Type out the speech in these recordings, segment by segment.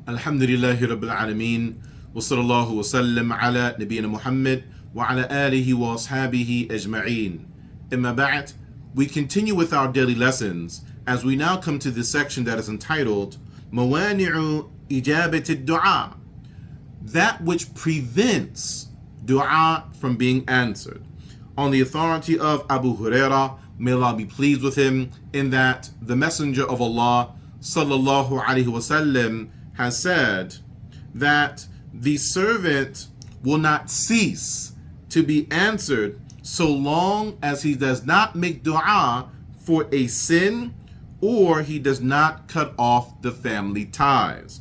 Alhamdulillahi Rabbil Alameen. Wa sallallahu wa sallam ala Nabiyyina Muhammad wa ala alihi wa ashabihi ajma'een. Amma ba'd, we continue with our daily lessons as we now come to this section that is entitled Mawani'u Ijabat ad-Du'a, that which prevents dua from being answered. On the authority of Abu Hurairah, may Allah be pleased with him, in that the Messenger of Allah sallallahu alaihi wasallam has said that the servant will not cease to be answered so long as he does not make dua for a sin or he does not cut off the family ties,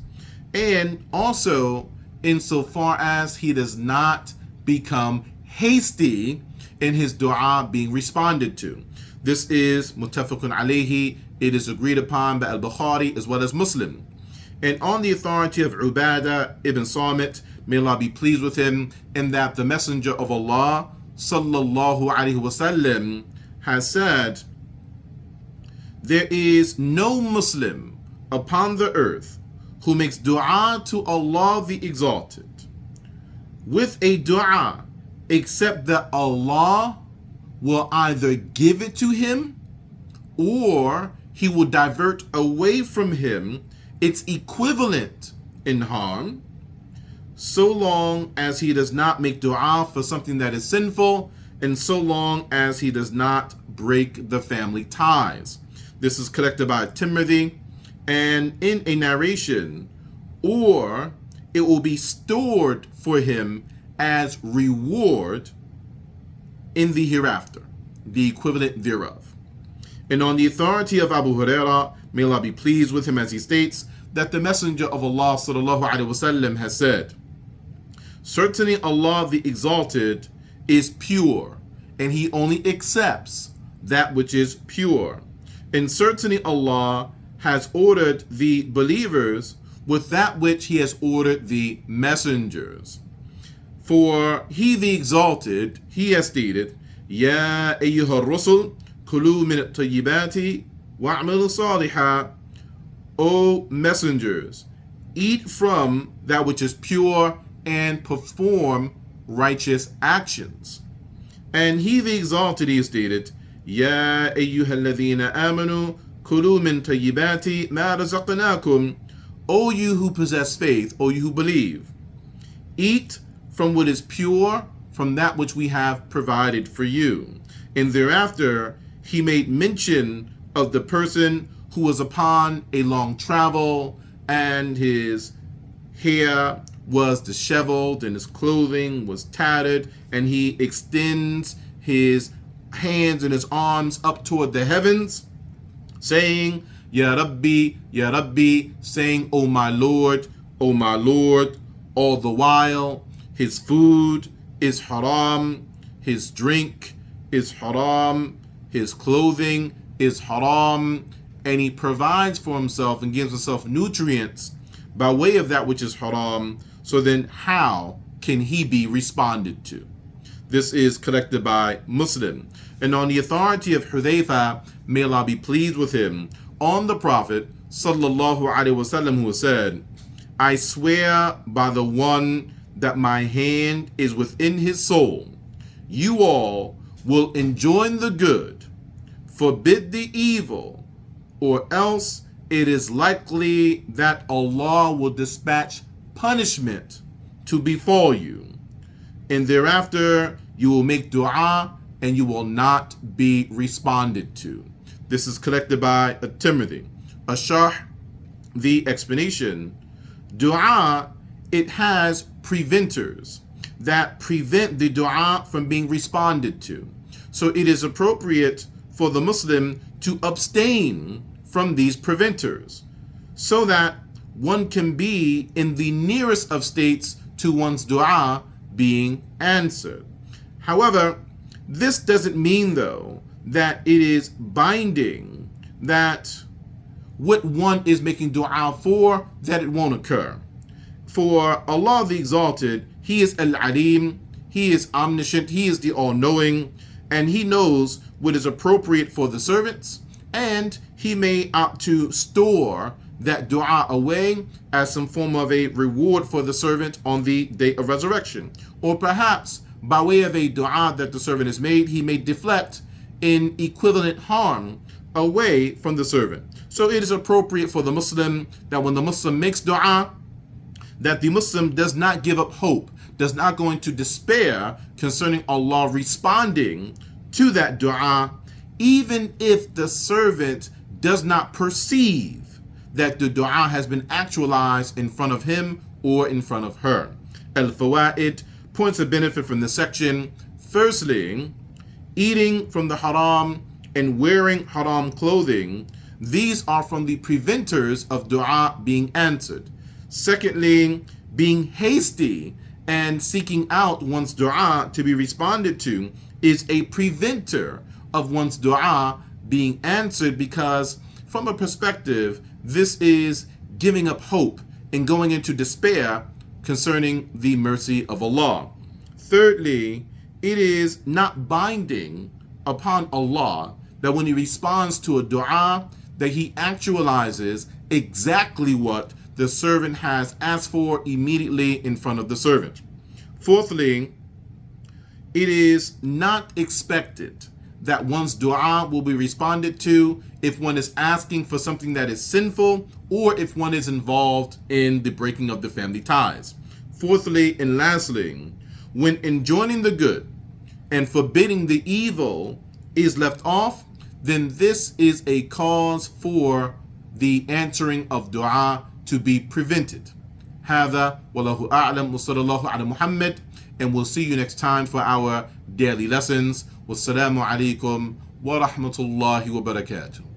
and also insofar as he does not become hasty in his dua being responded to. This is muttafaqun alayhi. It is agreed upon by al-Bukhari as well as Muslim. And on the authority of Ubadah ibn Samit, may Allah be pleased with him, in that the Messenger of Allah sallallahu alaihi wasallam has said, there is no Muslim upon the earth who makes dua to Allah the Exalted with a dua except that Allah will either give it to him or he will divert away from him its equivalent in harm, so long as he does not make dua for something that is sinful, and so long as he does not break the family ties. This is collected by Tirmidhi, and in a narration, or it will be stored for him as reward in the hereafter, the equivalent thereof. And on the authority of Abu Hurairah, may Allah be pleased with him, as he states that the Messenger of Allah sallallahu alaihi wasallam has said, certainly Allah the Exalted is pure, and he only accepts that which is pure. And certainly Allah has ordered the believers with that which he has ordered the messengers. For he the Exalted, he has stated, Ya ayyuha ar-rusul kulu min at-tayyibati wa'malu salihan. O messengers, eat from that which is pure and perform righteous actions. And he the Exalted, he stated, Ya ayyuha alladhina amanu kulu min tayyibati ma razaqnakum. O you who possess faith, O you who believe, eat from what is pure, from that which we have provided for you. And thereafter he made mention of the person who was upon a long travel, and his hair was disheveled and his clothing was tattered, and he extends his hands and his arms up toward the heavens, saying, Ya Rabbi, saying, O my Lord, all the while his food is haram, his drink is haram, his clothing is haram, and he provides for himself and gives himself nutrients by way of that which is haram. So then how can he be responded to? This is collected by Muslim. And on the authority of Hudhayfa, may Allah be pleased with him, on the Prophet sallallahu alaihi wasallam, who said, I swear by the one that my hand is within his soul, you all will enjoin the good, forbid the evil, or else it is likely that Allah will dispatch punishment to befall you, and thereafter you will make dua and you will not be responded to. This is collected by At-Tirmidhi. Asharh, the explanation, dua, it has preventers that prevent the dua from being responded to. So it is appropriate for the Muslim to abstain from these preventers, so that one can be in the nearest of states to one's dua being answered. However, this doesn't mean, though, that it is binding that what one is making dua for, that it won't occur. For Allah the Exalted, He is Al-Alim, He is omniscient, He is the all-knowing, and He knows what is appropriate for the servants, and He may opt to store that dua away as some form of a reward for the servant on the day of resurrection. Or perhaps by way of a dua that the servant has made, he may deflect in equivalent harm away from the servant. So it is appropriate for the Muslim that when the Muslim makes dua, that the Muslim does not give up hope, does not go into despair concerning Allah responding to that dua, even if the servant does not perceive that the dua has been actualized in front of him or in front of her. Al-Fawaid, points of benefit from this section. Firstly, eating from the haram and wearing haram clothing, these are from the preventers of dua being answered. Secondly, being hasty and seeking out one's dua to be responded to is a preventer of one's dua being answered, because from a perspective, this is giving up hope and going into despair concerning the mercy of Allah. Thirdly, it is not binding upon Allah that when he responds to a dua, that he actualizes exactly what the servant has asked for immediately in front of the servant. Fourthly, it is not expected that one's dua will be responded to if one is asking for something that is sinful or if one is involved in the breaking of the family ties. Fourthly and lastly, when enjoining the good and forbidding the evil is left off, then this is a cause for the answering of dua to be prevented. Hada wallahu a'lam wa sallallahu ala Muhammad, and we'll see you next time for our daily lessons. Wassalamu alaikum wa rahmatullahi wa barakatuh.